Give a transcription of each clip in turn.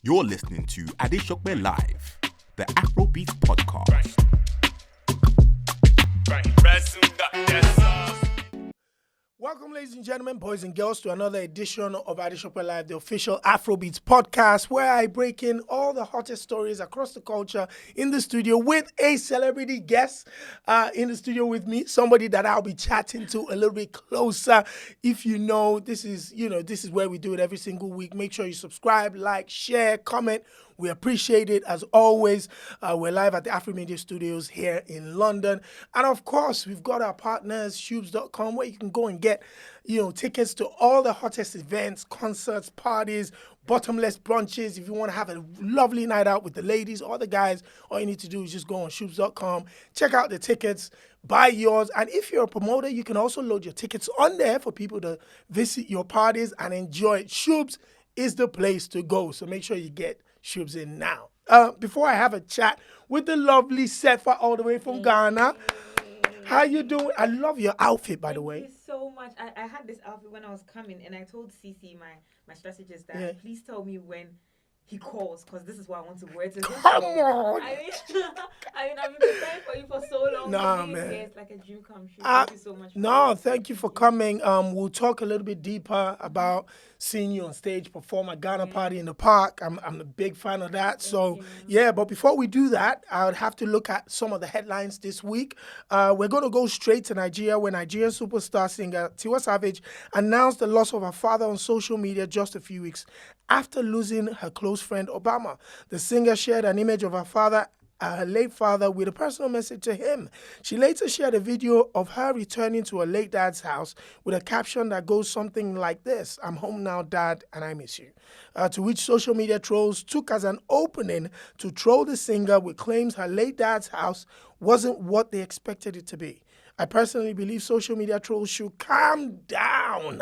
You're listening to Adeshokbe Live, the Afrobeats Podcast. Welcome, ladies and gentlemen, boys and girls, to another edition of Audiomack Live, the official Afrobeats podcast, where I break in all the hottest stories across the culture in the studio with a celebrity guest in the studio with me, somebody that I'll be chatting to a little bit closer. If you know, this is where we do it every single week. Make sure you subscribe, like, share, comment. We appreciate it as always. We're live at the Afromedia Studios here in London. And of course, we've got our partners, Shoobs.com, where you can go and get, tickets to all the hottest events, concerts, parties, bottomless brunches. If you want to have a lovely night out with the ladies or the guys, all you need to do is just go on Shoobs.com, check out the tickets, buy yours. And if you're a promoter, you can also load your tickets on there for people to visit your parties and enjoy it. Shoobs is the place to go. So make sure you get Shoobs in now. Before I have a chat with the lovely S3FA all the way from Ghana. How you doing? I love your outfit, by the way. Thank you so much. I had this outfit when I was coming, and I told CC, my strategist, that please tell me when he calls, because this is what I want to wear. Come on! I mean, I've been preparing for you for so long. Nah, man. It's like a dream come true. Thank you so much. Thank you for coming. We'll talk a little bit deeper about seeing you on stage perform at Ghana Party in the Park. I'm a big fan of that. But before we do that, I would have to look at some of the headlines this week. We're going to go straight to Nigeria, where Nigerian superstar singer Tiwa Savage announced the loss of her father on social media just a few weeks after losing her close friend Obama. The singer shared an image of her late father, with a personal message to him. She later shared a video of her returning to her late dad's house with a caption that goes something like this: "I'm home now, Dad, and I miss you." To which social media trolls took as an opening to troll the singer with claims her late dad's house wasn't what they expected it to be. I personally believe social media trolls should calm down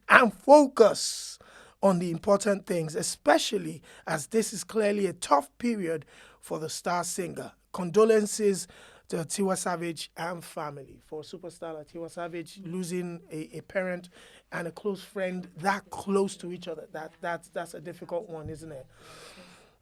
and focus on the important things, especially as this is clearly a tough period for the star singer. Condolences to Tiwa Savage and family. For superstar like Tiwa Savage, losing a parent and a close friend that close to each other, that's a difficult one, isn't it?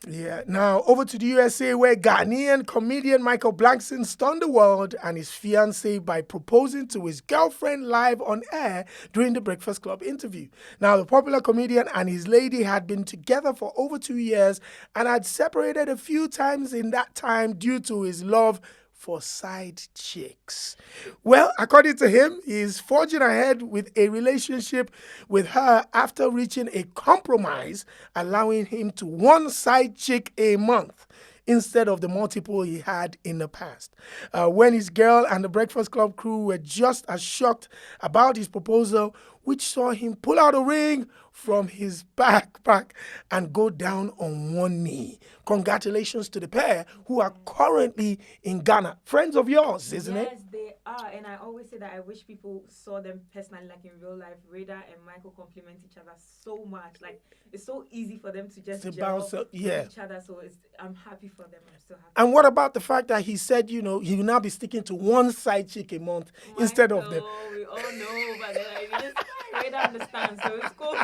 Yeah. Now, over to the USA, where Ghanaian comedian Michael Blackson stunned the world and his fiancée by proposing to his girlfriend live on air during the Breakfast Club interview. Now, the popular comedian and his lady had been together for over 2 years and had separated a few times in that time due to his love for side chicks. Well, according to him, he is forging ahead with a relationship with her after reaching a compromise, allowing him to one side chick a month instead of the multiple he had in the past. When his girl and the Breakfast Club crew were just as shocked about his proposal, which saw him pull out a ring from his backpack and go down on one knee. Congratulations to the pair, who are currently in Ghana. Friends of yours, isn't it? Yes, they are. And I always say that I wish people saw them personally, like in real life. Radar and Michael complement each other so much. Like, it's so easy for them to just bounce with each other. So I'm happy for them. I'm so happy. And what about the fact that he said, he will now be sticking to one side chick a month instead of them? We all know, but then Radar understands, so it's cool.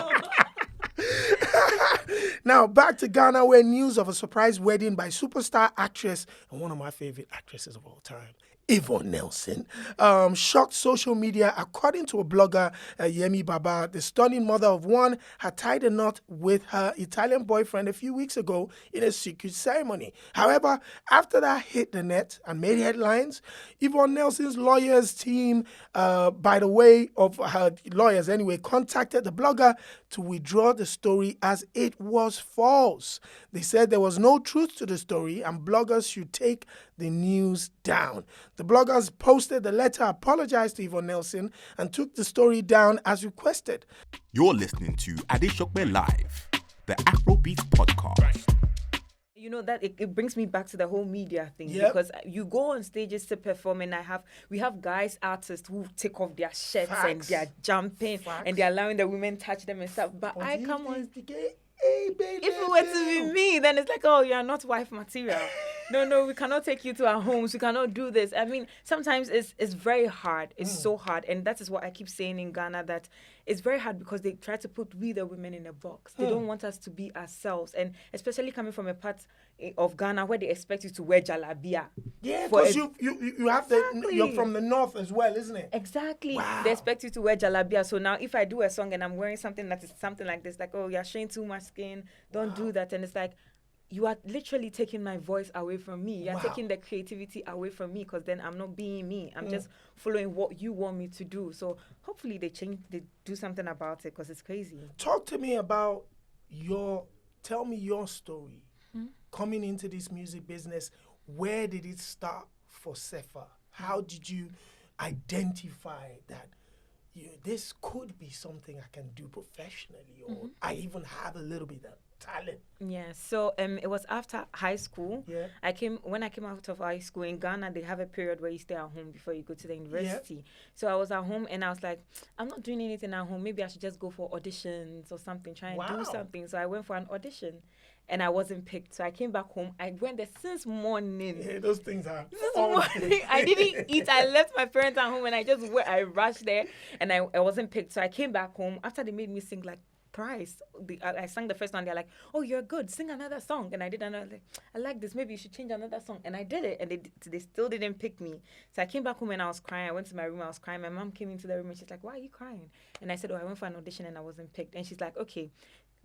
Now, back to Ghana, where news of a surprise wedding by superstar actress and one of my favorite actresses of all time, Yvonne Nelson, shocked social media. According to a blogger, Yemi Baba, the stunning mother of one had tied a knot with her Italian boyfriend a few weeks ago in a secret ceremony. However, after that hit the net and made headlines, Yvonne Nelson's lawyers team, by the way of her lawyers anyway, contacted the blogger to withdraw the story as it was false. They said there was no truth to the story and bloggers should take the news down. The bloggers posted the letter, apologized to Yvonne Nelson, and took the story down as requested. You're listening to Adeshokbe Live, the Afrobeats Podcast. You know that it brings me back to the whole media thing, because you go on stages to perform, and we have guys artists who take off their shirts and they're jumping and they're allowing the women touch them and stuff. But I come on. If it were to be me, then it's like, oh, you're not wife material. no, we cannot take you to our homes. We cannot do this. I mean, sometimes it's very hard. It's so hard. And that is what I keep saying in Ghana, that it's very hard because they try to put we the women in a box. They don't want us to be ourselves. And especially coming from a part of Ghana where they expect you to wear jalabia. Yeah, because you have you're from the north as well, isn't it? Exactly. Wow. They expect you to wear jalabia. So now if I do a song and I'm wearing something that is something like this, like, oh, you're showing too much skin, don't do that. And it's like, you are literally taking my voice away from me. You're taking the creativity away from me, because then I'm not being me. I'm just following what you want me to do. So hopefully they do something about it, because it's crazy. Talk to me about tell me your story. Coming into this music business, where did it start for S3FA? How did you identify that this could be something I can do professionally, or I even have a little bit of talent? Yeah, so it was after high school. Yeah. When I came out of high school in Ghana, they have a period where you stay at home before you go to the university. Yeah. So I was at home and I was like, I'm not doing anything at home. Maybe I should just go for auditions or something, try and do something. So I went for an audition and I wasn't picked. So I came back home. I went there since morning. Yeah, those things are. Since morning. I didn't eat. I left my parents at home and I rushed there and I wasn't picked. So I came back home after they made me sing like thrice. I sang the first one. They're like, oh, you're good, sing another song. And I did another, like, I like this, maybe you should change another song. And I did it, and they still didn't pick me. So I came back home and I was crying. I went to my room, I was crying. My mom came into the room and she's like, why are you crying? And I said, oh, I went for an audition and I wasn't picked. And she's like, okay,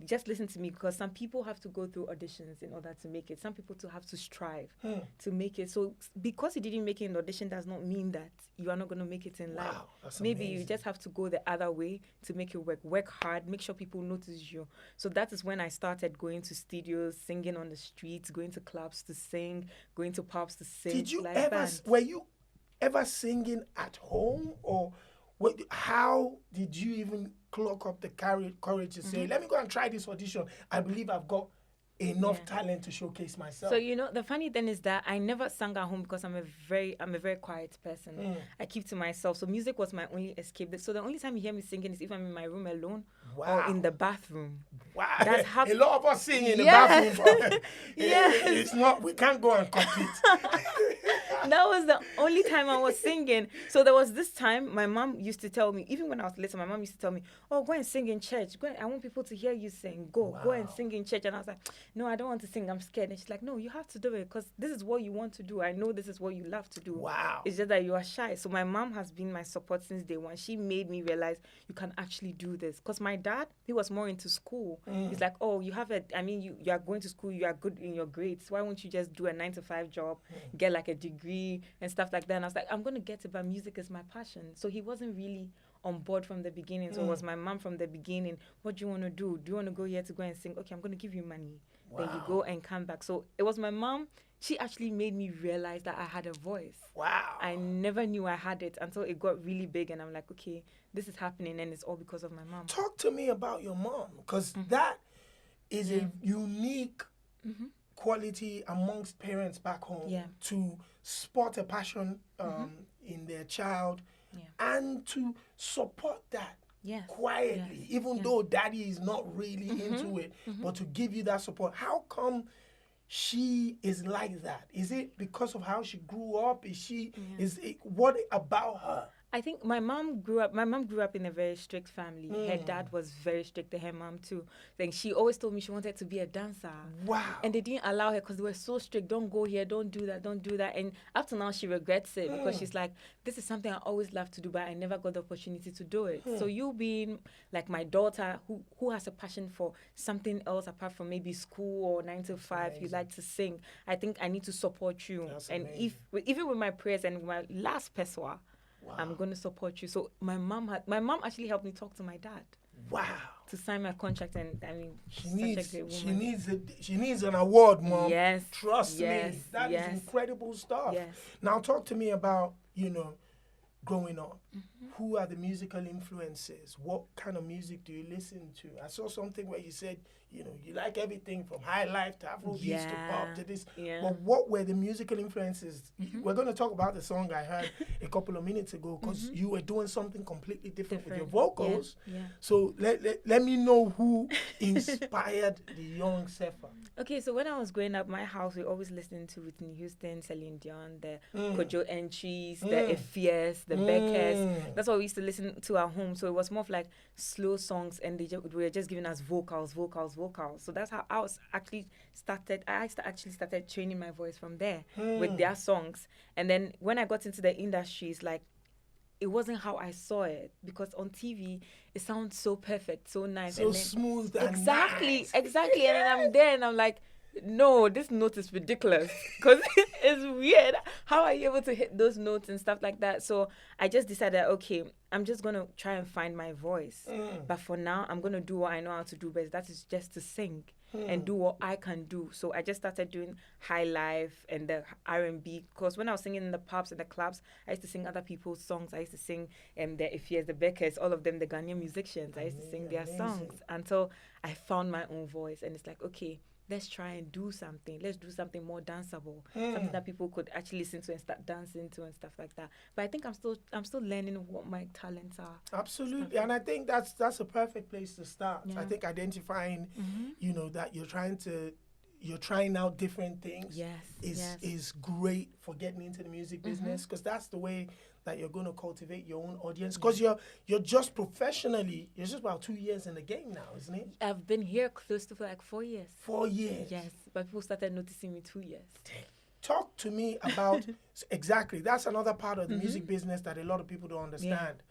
just listen to me, because some people have to go through auditions in order to make it. Some people too have to strive to make it. So because you didn't make it in the audition does not mean that you are not going to make it in life. That's Maybe amazing. you just have to go the other way to make it work. Work hard, make sure people notice you. So that is when I started going to studios, singing on the streets, going to clubs to sing, going to pubs to sing. Did you like ever? that. Were you ever singing at home, or how did you even clock up the courage to say, let me go and try this audition? I believe I've got enough talent to showcase myself. So the funny thing is that I never sang at home because I'm a very quiet person. I keep to myself. So music was my only escape. So the only time you hear me singing is if I'm in my room alone or in the bathroom. Wow. That's how a lot of us sing in the bathroom. But it's not. We can't go and compete. That was the only time I was singing. So there was this time my mom used to tell me, even when I was little, my mom used to tell me, oh, go and sing in church. I want people to hear you sing. Go and sing in church. And I was like, no, I don't want to sing. I'm scared. And she's like, no, you have to do it, because this is what you want to do. I know this is what you love to do. Wow. It's just that you are shy. So my mom has been my support since day one. She made me realize you can actually do this. Because my dad, he was more into school. He's like, oh, you are going to school. You are good in your grades. Why won't you just do a 9-to-5 job, get like a degree and stuff like that? And I was like, I'm going to get it, but music is my passion. So he wasn't really on board from the beginning. So it was my mom from the beginning. What do you want to do? Do you want to go here to go and sing? Okay, I'm going to give you money. Wow. Then you go and come back. So it was my mom. She actually made me realize that I had a voice. Wow. I never knew I had it until it got really big. And I'm like, okay, this is happening. And it's all because of my mom. Talk to me about your mom, because that is a unique quality amongst parents back home to spot a passion in their child and to support that quietly, even though daddy is not really into it, but to give you that support. How come she is like that? Is it because of how she grew up? What about her? I think my mom grew up in a very strict family. Her dad was very strict, and her mom too. Like, she always told me she wanted to be a dancer. Wow. And they didn't allow her because they were so strict. Don't go here, don't do that, don't do that. And up to now, she regrets it because she's like, this is something I always loved to do, but I never got the opportunity to do it. So you being like my daughter who has a passion for something else apart from maybe school or 9-to-5, you like to sing, I think I need to support you. That's and amazing. even with my prayers and my last peswa, I'm going to support you. So my mom actually helped me talk to my dad. Wow. To sign my contract, and I mean, she's such a great woman. She needs an award, Mom. Yes. Trust me. That is incredible stuff. Yes. Now talk to me about, growing up. Who are the musical influences? What kind of music do you listen to? I saw something where you said you know, you like everything from high life to Afrobeats to pop to this. Yeah. But what were the musical influences? We're going to talk about the song I heard a couple of minutes ago, because you were doing something completely different with your vocals. Yeah. So let me know who inspired the young S3FA. Okay, so when I was growing up, my house, we always listened to Whitney Houston, Celine Dion, the Kojo entries, the Efies, the Beckers. That's what we used to listen to at home. So it was more of like slow songs, and they were just giving us vocals. So that's how I actually started training my voice from there with their songs. And then when I got into the industry, it's like, it wasn't how I saw it, because on TV it sounds so perfect, so nice, so smooth. And exactly. nice. And then I'm there and I'm like, no, this note is ridiculous, because it's weird. How are you able to hit those notes and stuff like that? So I just decided, okay, I'm just gonna try and find my voice. But for now, I'm gonna do what I know how to do best. That is just to sing and do what I can do. So I just started doing high life and the R&B, because when I was singing in the pubs and the clubs, I used to sing other people's songs. I used to sing the Efies, the Beckers, all of them, the Ghanaian musicians. I used to sing their songs until I found my own voice. And it's like, okay, let's try and do something. Let's do something more danceable, something that people could actually listen to and start dancing to and stuff like that. But I think I'm still learning what my talents are. Absolutely, and I think that's a perfect place to start. I think identifying, you know, that you're trying out different things. Is great for getting into the music business, because that's the way that you're going to cultivate your own audience, because you're just professionally, you're just about 2 years in the game now, isn't it? I've been here close to for like 4 years. 4 years? Yes, but people started noticing me 2 years. Talk to me about, exactly, that's another part of the music business that a lot of people don't understand.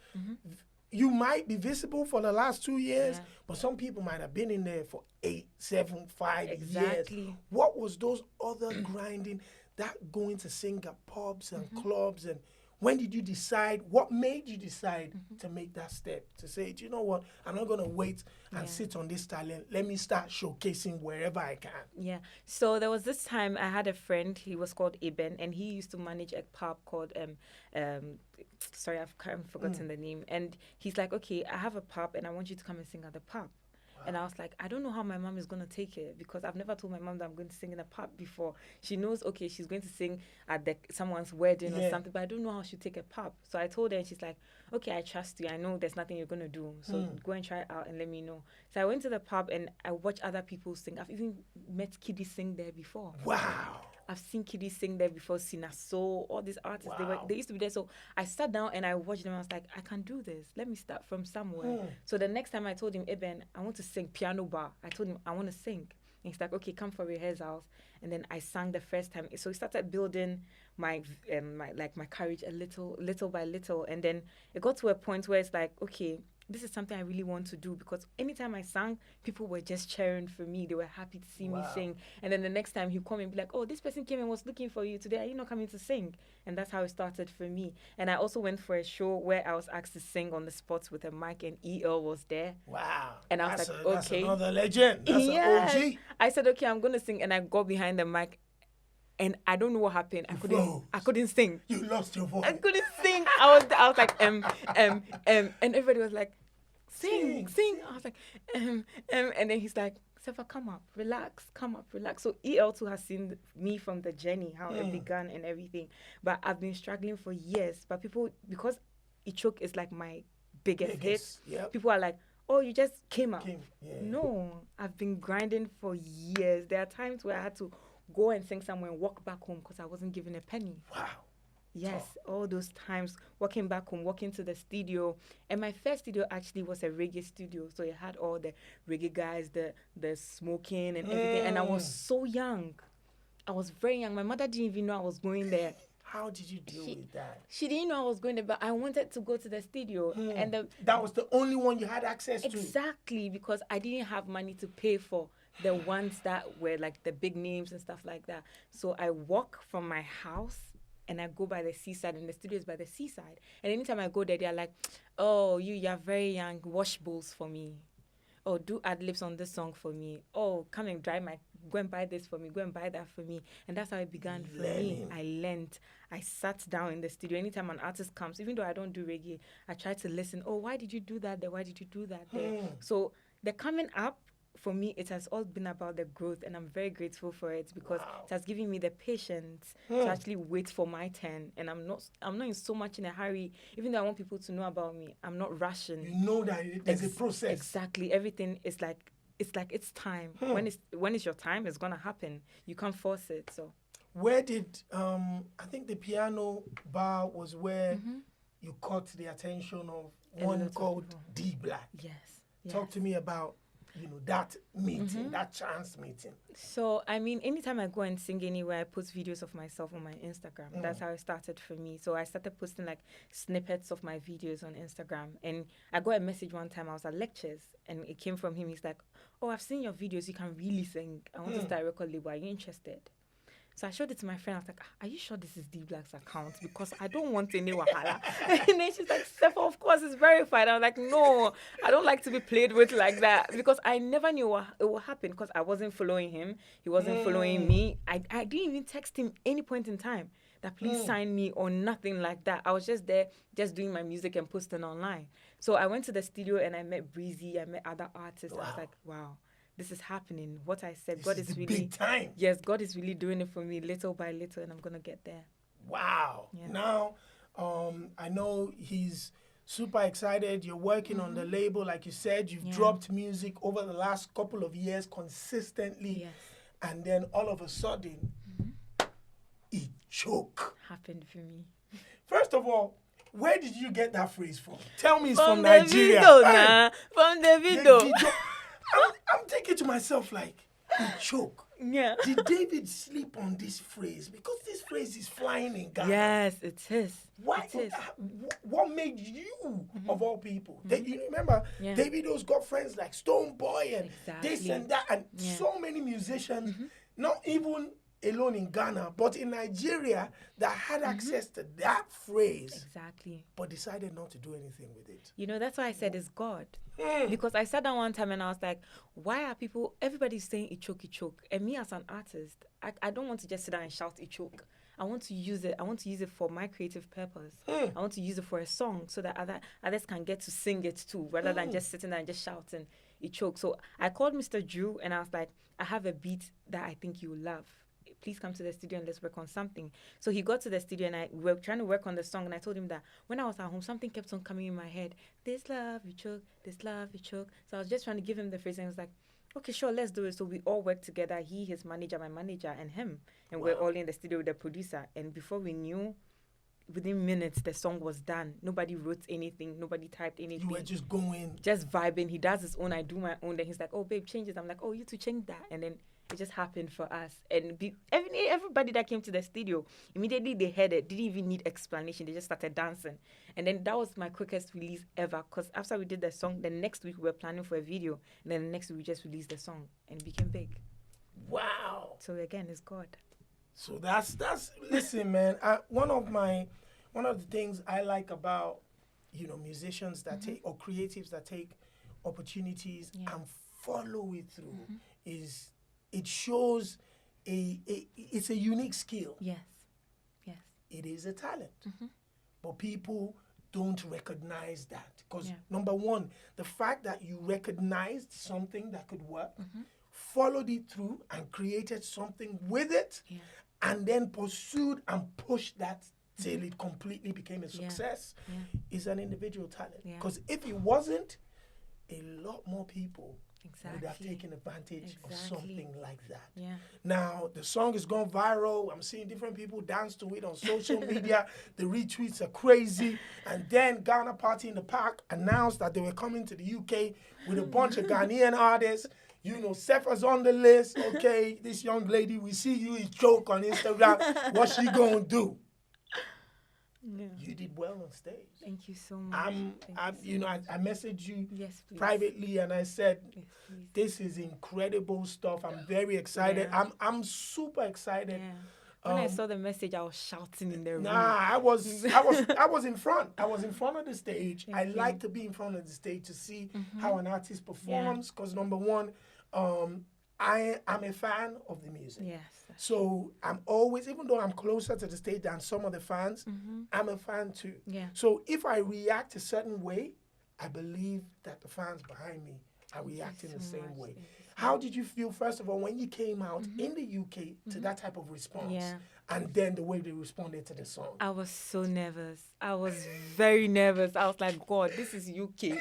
You might be visible for the last 2 years, but some people might have been in there for 8, 7, 5 years. What was those other grinding, that going to sing at pubs and clubs, and when did you decide, what made you decide to make that step, to say, do you know what, I'm not going to wait and sit on this talent, let me start showcasing wherever I can? Yeah, so there was this time I had a friend, he was called Eben, and he used to manage a pub called, sorry, I've forgotten the name, and he's like, okay, I have a pub and I want you to come and sing at the pub. And I was like, I don't know how my mom is going to take it, because I've never told my mom that I'm going to sing in a pub before. She knows, okay, she's going to sing at someone's wedding or something, but I don't know how she'll take a pub. So I told her, and she's like, okay, I trust you. I know there's nothing you're going to do. So go and try it out and let me know. So I went to the pub and I watched other people sing. I've even met kiddies sing there before. Wow. I've seen kiddies sing there before, Sina Soul, all these artists, they used to be there. So I sat down and I watched them. I was like, I can do this. Let me start from somewhere. So the next time I told him, Eben, I want to sing piano bar. I told him, I want to sing. And he's like, okay, come for rehearsals. And then I sang the first time. So he started building my courage a little by little. And then it got to a point where it's like, okay, this is something I really want to do, because anytime I sang, people were just cheering for me. They were happy to see me sing. And then the next time he'd come and be like, oh, this person came and was looking for you today. Are you not coming to sing? And that's how it started for me. And I also went for a show where I was asked to sing on the spot with a mic, and EL was there. Wow. And I was like, okay. That's another legend. That's an OG. I said, okay, I'm going to sing. And I got behind the mic. And I don't know what happened. I couldn't sing. You lost your voice. I couldn't sing. I was like, and everybody was like, sing. I was like, and then he's like, S3FA, come up, relax. So EL too has seen me from the journey, how it began and everything. But I've been struggling for years. But people, because Ichok is like my biggest hit, people are like, oh, you just came up. No, I've been grinding for years. There are times where I had to go and sing somewhere and walk back home because I wasn't given a penny. Wow. Yes, all those times, walking back home, walking to the studio. And my first studio actually was a reggae studio. So it had all the reggae guys, the smoking and everything. And I was so young. I was very young. My mother didn't even know I was going there. How did you deal with that? She didn't know I was going there, but I wanted to go to the studio. And that was the only one you had access to? Exactly, because I didn't have money to pay for the ones that were like the big names and stuff like that. So I walk from my house and I go by the seaside, and the studio is by the seaside. And anytime I go there, they're like, oh, you're very young, wash bowls for me. Oh, do ad-libs on this song for me. Oh, come and go and buy this for me, go and buy that for me. And that's how it began for me. I learned. I sat down in the studio. Anytime an artist comes, even though I don't do reggae, I try to listen. Oh, why did you do that there? Why did you do that there? So the coming up for me, it has all been about the growth, and I'm very grateful for it because it has given me the patience to actually wait for my turn. And I'm not in so much in a hurry. Even though I want people to know about me, I'm not rushing. You know that there's a process. Exactly. Everything is like it's time. When it's your time, it's gonna happen. You can't force it. So where did I think the piano bar was where you caught the attention of one called D Black. Yes. Talk to me about, that meeting, that chance meeting. So, I mean, anytime I go and sing anywhere, I post videos of myself on my Instagram. That's how it started for me. So I started posting like snippets of my videos on Instagram. And I got a message one time, I was at lectures, and it came from him. He's like, oh, I've seen your videos. You can really sing. I want to start a record label. Are you interested? So I showed it to my friend. I was like, are you sure this is D Black's account? Because I don't want any wahala. And then she's like, S3FA, of course, it's verified. I was like, no, I don't like to be played with like that. Because I never knew what it would happen because I wasn't following him. He wasn't following me. I didn't even text him any point in time that please sign me or nothing like that. I was just there, just doing my music and posting online. So I went to the studio and I met Breezy. I met other artists. I was like, wow. This is happening. What I said, God is really big time. Yes, God is really doing it for me little by little, and I'm gonna get there. Wow. Yeah. Now, I know he's super excited. You're working on the label, like you said. You've dropped music over the last couple of years consistently, and then all of a sudden, it choke happened for me. First of all, where did you get that phrase from? Tell me it's from Nigeria. Davido, from Davido. I'm thinking to myself like, he choke. Yeah. Did David sleep on this phrase? Because this phrase is flying in Ghana. Yes, it is. Why? It is. What made you, of all people? You remember, Davido's got friends like Stone Boy and this and that, and so many musicians, not even alone in Ghana, but in Nigeria, that had access to that phrase. Exactly. But decided not to do anything with it. That's why I said it's God. Because I sat down one time and I was like, why are everybody's saying Ichoke? And me as an artist, I don't want to just sit down and shout Ichoke. I want to use it. I want to use it for my creative purpose. I want to use it for a song so that others can get to sing it too, rather than just sitting there and just shouting Ichoke. So I called Mr. Drew and I was like, I have a beat that I think you will love. Please come to the studio and let's work on something. So he got to the studio and we were trying to work on the song, and I told him that when I was at home, something kept on coming in my head. This love you choke, this love you choke. So I was just trying to give him the phrase, and he was like, okay, sure, let's do it. So we all worked together, he, his manager, my manager, and him. And we're all in the studio with the producer. And before we knew, within minutes, the song was done. Nobody wrote anything. Nobody typed anything. You were just going. Just vibing. He does his own, I do my own. Then he's like, oh, babe, change it. I'm like, oh, you two change that. And then it just happened for us. And everybody that came to the studio, immediately they heard it. Didn't even need explanation. They just started dancing. And then that was my quickest release ever. Because after we did the song, the next week we were planning for a video. And then the next week we just released the song. And it became big. Wow. So again, it's God. So that's listen, man. One of the things I like about, musicians that take, or creatives that take opportunities and follow it through is it shows it's a unique skill. Yes. It is a talent. But people don't recognize that. Because number one, the fact that you recognized something that could work, followed it through and created something with it, and then pursued and pushed that till it completely became a success, is an individual talent. Because if it wasn't, a lot more people would have taken advantage of something like that. Now, the song has gone viral. I'm seeing different people dance to it on social media. The retweets are crazy. And then Ghana Party in the Park announced that they were coming to the UK with a bunch of Ghanaian artists. S3FA's on the list. Okay, this young lady, we see you choke on Instagram. What's she gonna do? You did well on stage. Thank you so much. I messaged you privately and I said, this is incredible stuff. I'm very excited. I'm super excited. When I saw the message, I was shouting in the room. I was in front. I was in front of the stage. I like to be in front of the stage to see how an artist performs. Because number one, I'm a fan of the music. Yes. So I'm always, even though I'm closer to the stage than some of the fans, I'm a fan too. So if I react a certain way, I believe that the fans behind me are reacting the same way. How did you feel, first of all, when you came out in the UK to that type of response? Yeah. And then the way they responded to the song. I was so nervous. I was very nervous. I was like, God, this is UK.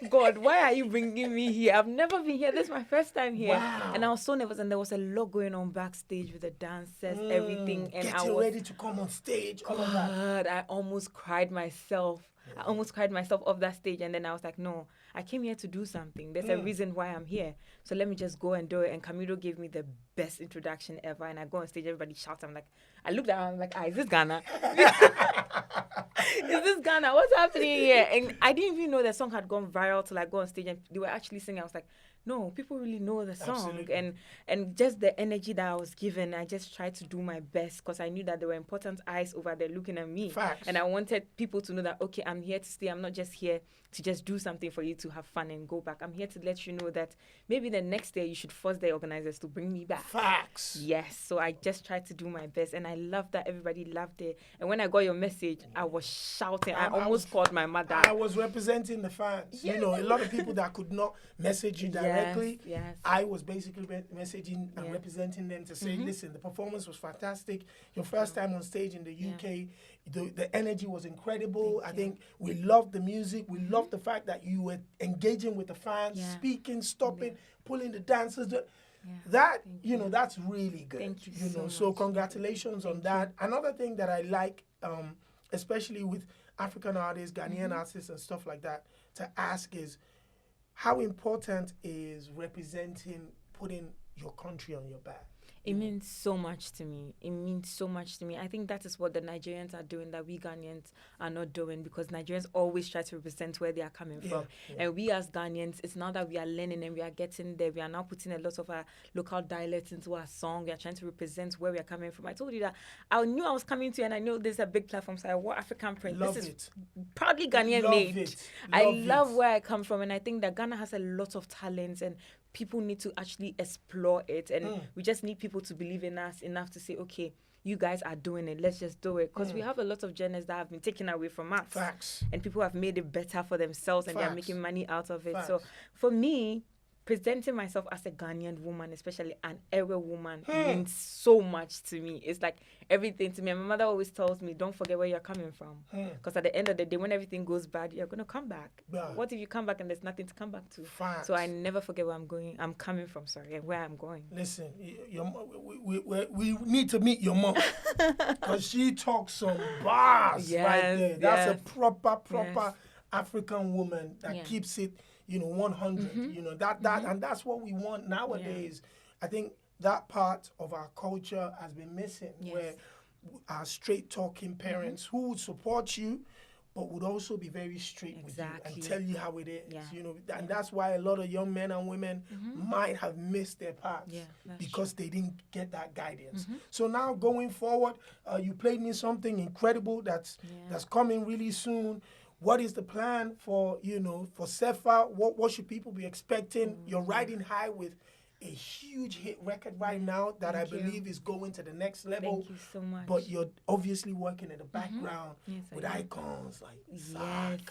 God, why are you bringing me here? I've never been here. This is my first time here. Wow. And I was so nervous. And there was a lot going on backstage with the dancers, everything. And I Getting was ready to come on stage, all of that. God, I almost cried myself. I almost cried myself off that stage. And then I was like, no, I came here to do something. There's a reason why I'm here. So let me just go and do it. And Camilo gave me the best introduction ever. And I go on stage, everybody shouts. I'm like, I looked around, I'm like, is this Ghana? Is this Ghana? What's happening here? And I didn't even know the song had gone viral till I go on stage and they were actually singing. I was like, no, people really know the song. Absolutely. And just the energy that I was given, I just tried to do my best because I knew that there were important eyes over there looking at me. Facts. And I wanted people to know that, okay, I'm here to stay. I'm not just here to just do something for you to have fun and go back. I'm here to let you know that maybe the next day you should force the organizers to bring me back. Facts. Yes. So I just tried to do my best. And I love that everybody loved it. And when I got your message, I was shouting. I almost called my mother. I was representing the fans. Yes. You know, a lot of people that could not message you directly. Yes. I was basically messaging and representing them to say, listen, the performance was fantastic. Your first time on stage in the UK, the energy was incredible. I think we loved the music. We loved the fact that you were engaging with the fans, speaking, stopping, pulling the dancers. That, you know, that's really good. Thank you know, so much. congratulations on that. Another thing that I like, especially with African artists, Ghanaian artists and stuff like that, to ask is, how important is representing, putting your country on your back? It means so much to me. It means so much to me. I think that is what the Nigerians are doing that we Ghanaians are not doing, because Nigerians always try to represent where they are coming from. And we as Ghanaians, it's now that we are learning and we are getting there. We are now putting a lot of our local dialects into our song. We are trying to represent where we are coming from. I told you that I knew I was coming to you, and I know there's a big platform, so I wore African print. Love this it. is proudly Ghanaian made. I love where I come from, and I think that Ghana has a lot of talents, and people need to actually explore it, and we just need people to believe in us enough to say, okay, you guys are doing it, let's just do it. Because we have a lot of genres that have been taken away from us. Facts. And people have made it better for themselves, and they're making money out of it. Facts. So for me, presenting myself as a Ghanaian woman, especially an Ewe woman, means so much to me. It's like everything to me. And my mother always tells me, don't forget where you're coming from. Because at the end of the day, when everything goes bad, you're going to come back. Yeah. What if you come back and there's nothing to come back to? Facts. So I never forget where I'm going. I'm coming from, and where I'm going. Listen, we need to meet your mom, because she talks some bars right there. That's a proper African woman that keeps it, you know, 100. You know, that and that's what we want nowadays. I think that part of our culture has been missing, where our straight talking parents who would support you, but would also be very straight with you and tell you how it is. You know, and that's why a lot of young men and women might have missed their paths because they didn't get that guidance. So now going forward, you played me something incredible that's coming really soon. What is the plan for, you know, for S3FA? What should people be expecting? You're riding high with a huge hit record right now that I believe is going to the next level. Thank you so much. But you're obviously working in the background with icons like Zach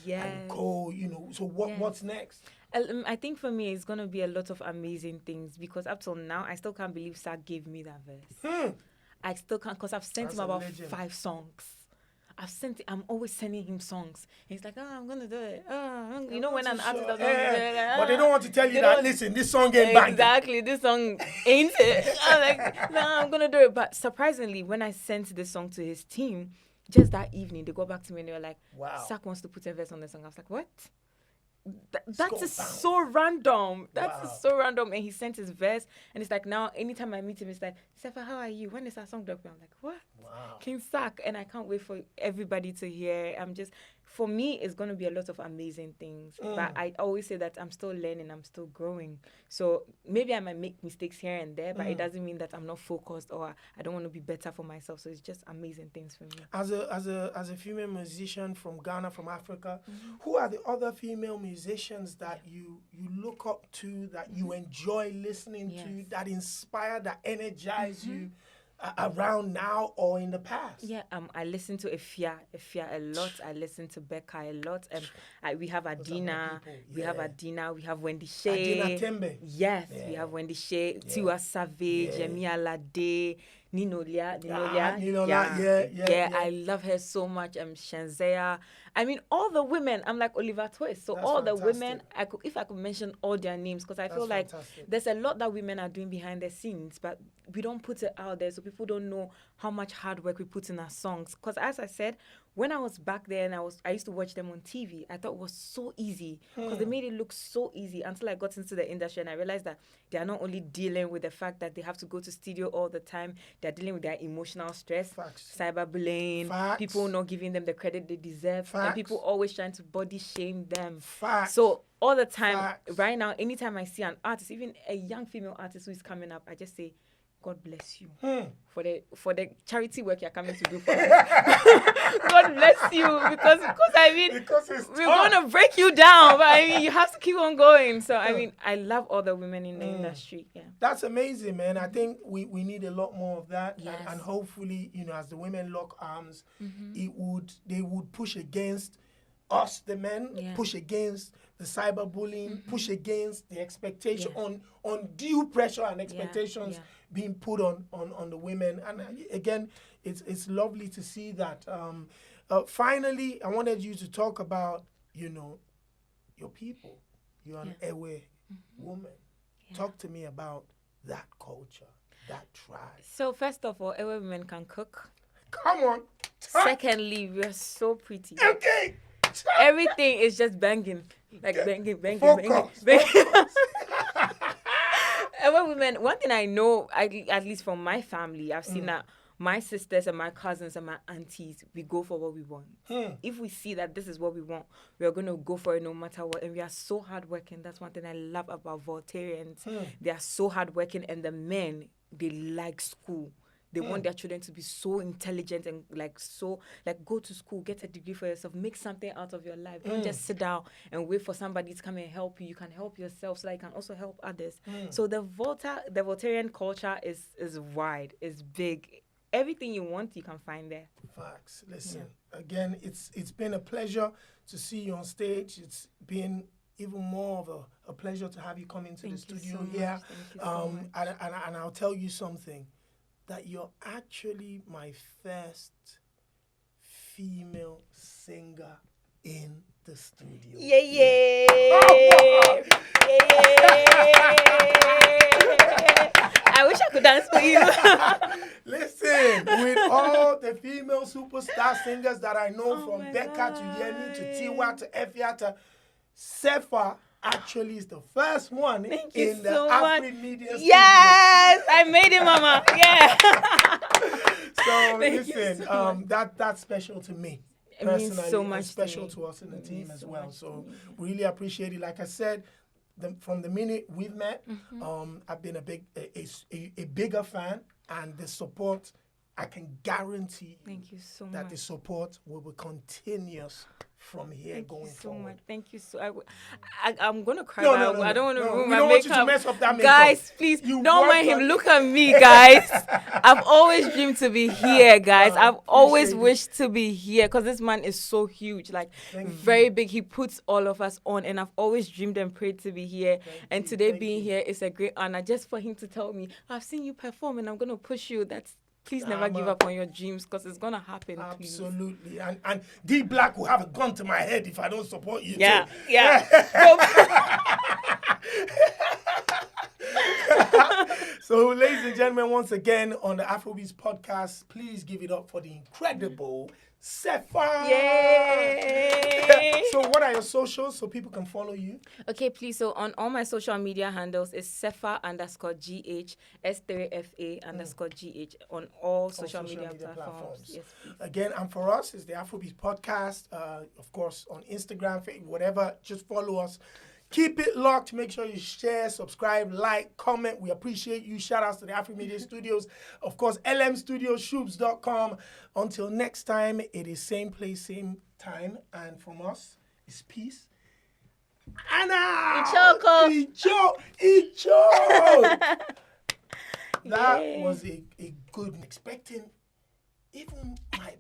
and Cole, you know. So what's next? I think for me, it's going to be a lot of amazing things, because up till now, I still can't believe Zach gave me that verse. I still can't, because I've sent him about 5 songs. I'm always sending him songs. He's like, I'm going to do it. You know, when an artist doesn't do it. But they don't want to tell you that, listen, this song ain't banging. Exactly, this song ain't it. I'm like, no, I'm going to do it. But surprisingly, when I sent this song to his team, just that evening, they got back to me and they were like, wow, Zach wants to put a verse on the song. I was like, what? That is so random. That's so random. And he sent his verse, and it's like, now anytime I meet him, it's like, S3FA, how are you? When is that song dropping? I'm like, what? Wow. King Zach. And I can't wait for everybody to hear. For me, it's going to be a lot of amazing things. But I always say that I'm still learning, I'm still growing. So maybe I might make mistakes here and there, but it doesn't mean that I'm not focused or I don't want to be better for myself. So it's just amazing things for me. As a female musician from Ghana, from Africa, who are the other female musicians that you look up to, that you enjoy listening to, that inspire, that energize you, around now or in the past? Yeah, I listen to Efia a lot. I listen to Becca a lot. We have Adina, we have Wendy Shea. Adina Tembe. Yes, we have Wendy Shea, Tiwa Savage, Yemi Alade, Nino Lia. I love her so much. Shenzea. I mean, all the women. I'm like Oliver Twist. So That's all fantastic. the women, if I could mention all their names, because I feel like there's a lot that women are doing behind the scenes, but we don't put it out there, so people don't know how much hard work we put in our songs. Because as I said, when I was back there and I used to watch them on TV, I thought it was so easy because they made it look so easy until I got into the industry and I realized that they are not only dealing with the fact that they have to go to studio all the time, they're dealing with their emotional stress, cyberbullying, people not giving them the credit they deserve, and people always trying to body shame them. So all the time, right now, anytime I see an artist, even a young female artist who is coming up, I just say, God bless you for the charity work you're coming to do for us. God bless you because I mean we're gonna break you down, but I mean you have to keep on going. So I mean I love all the women in the industry. Yeah, that's amazing, man. I think we need a lot more of that, yes. and hopefully as the women lock arms, they would push against us, the men, push against the cyberbullying, push against the expectation on due pressure and expectations being put on the women. And again, it's lovely to see that. Finally, I wanted you to talk about, your people. You're an Ewe woman. Yeah. Talk to me about that culture, that tribe. So first of all, Ewe women can cook. Come on. Secondly, we're so pretty. Okay. Everything is just banging. Like banging. Ewe women, one thing I know, at least from my family, I've seen that my sisters and my cousins and my aunties, we go for what we want. If we see that this is what we want, we are going to go for it no matter what. And we are so hardworking. That's one thing I love about Voltarians. They are so hardworking, and the men, they like school. They want their children to be so intelligent and go to school, get a degree for yourself, make something out of your life. Don't just sit down and wait for somebody to come and help you. You can help yourself so that you can also help others. So the Voltarian culture is wide, is big. Everything you want, you can find there. Facts. Listen, again, it's been a pleasure to see you on stage. It's been even more of a pleasure to have you come into the studio here. And I'll tell you something, that you're actually my first female singer in the studio. Yeah. I wish I could dance for you. Listen, with all the female superstar singers that I know, from Becca to Yemi to Tiwa to Efia to S3FA, actually is the first one in the Afrobeats studio. Yes, I made it, mama. Yeah. So listen, that's special to me. It means so much. Special to us in the team as well. So really appreciate it. Like I said, from the minute we've met, I've been a bigger fan, and the support, I can guarantee you that the support will be continuous from here going forward. Thank you so much. I'm going to cry. No, I don't want to ruin my makeup. Want you to mess up that makeup. Guys, please, don't mind him. Look at me, guys. I've always dreamed to be here, guys. I've always wished to be here because this man is so huge, very big. He puts all of us on, and I've always dreamed and prayed to be here. Today being here is a great honor just for him to tell me, I've seen you perform and I'm going to push you. Please never give up on your dreams because it's going to happen. Absolutely. Please. And D Black will have a gun to my head if I don't support you. Yeah. Too. Yeah. So, ladies and gentlemen, once again on the Afrobeats Podcast, please give it up for the incredible S3FA. Yay! So what are your socials so people can follow you? Okay, please. So on all my social media handles is S3FA_GH, S3FA_GH on all social media platforms. Yes, please. Again, and for us, it's the Afrobeats Podcast. Of course, on Instagram, Facebook, whatever, just follow us. Keep it locked. Make sure you share, subscribe, like, comment. We appreciate you. Shout outs to the Afromedia Studios. Of course, lmstudioshoobs.com. Until next time, it is same place, same time. And from us, it's peace. Anna! Ichoko! That was a good. Expecting even my